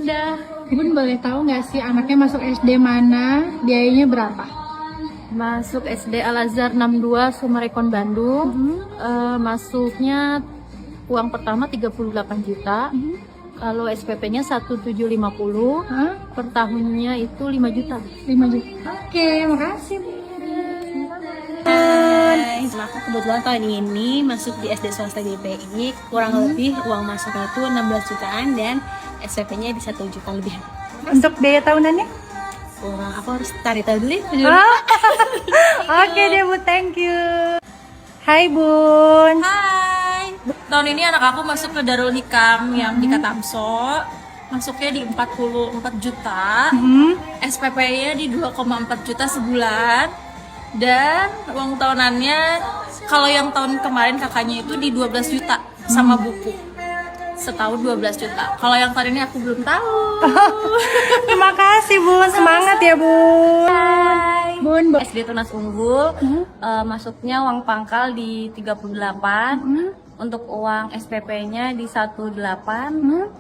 Bunda. Bun boleh tahu nggak sih anaknya masuk SD mana? Biayanya berapa? Masuk SD Al-Azhar 62 Sumarekon Bandung. Masuknya uang pertama 38 juta. Kalau SPP-nya 1750. Per tahunnya itu 5 juta. 5 juta. Oke, makasih. Aku kebetulan tahun ini masuk di SD swasta GPI, kurang lebih uang masuknya itu 16 jutaan dan SPP-nya di 1 juta lebih. Untuk biaya tahunannya? Kurang, aku harus cari tahu dulu. Oke deh Bu, thank you. Hai Bun. Hai, tahun ini anak aku masuk ke Darul Hikam yang di Katamso. Masuknya di 44 juta, SPP-nya di 2,4 juta sebulan. Dan uang tahunannya, kalau yang tahun kemarin kakaknya itu di 12 juta sama buku. Setahun 12 juta. Kalau yang tahun ini aku belum tahu. Terima kasih Bun, semangat ya Bun. Bun, SD Tunas Unggul, masuknya uang pangkal di 38. Untuk uang SPP-nya di 18,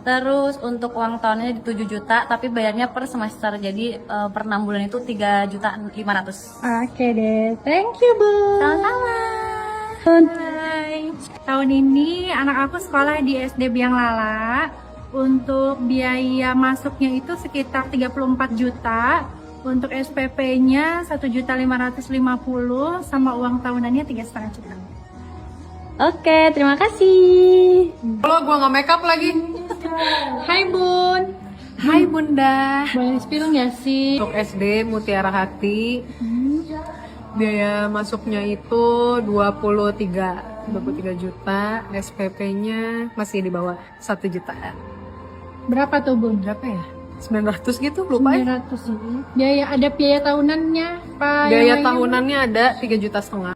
terus untuk uang tahunnya di 7 juta, tapi bayarnya per semester, jadi per 6 bulan itu 3.500.000. Oke deh, thank you Bun. Sama-sama. Hai. Tahun ini anak aku sekolah di SD Biang Lala. Untuk biaya masuknya itu sekitar 34 juta. Untuk SPP-nya 1.550.000 sama uang tahunannya 3,5 juta. Oke, terima kasih. Kalau gua nggak make up lagi. Hai Bun. Hai Bunda. Boleh spill nggak sih? Untuk SD Mutiara Hati, biaya masuknya itu 23 juta, SPP-nya masih di bawah 1 juta. Berapa tuh Bun? Berapa ya? 900 gitu, lupa ya. 900. Biaya ada biaya tahunannya Pak? Biaya yang lainnya? tahunannya ada 3,5 juta.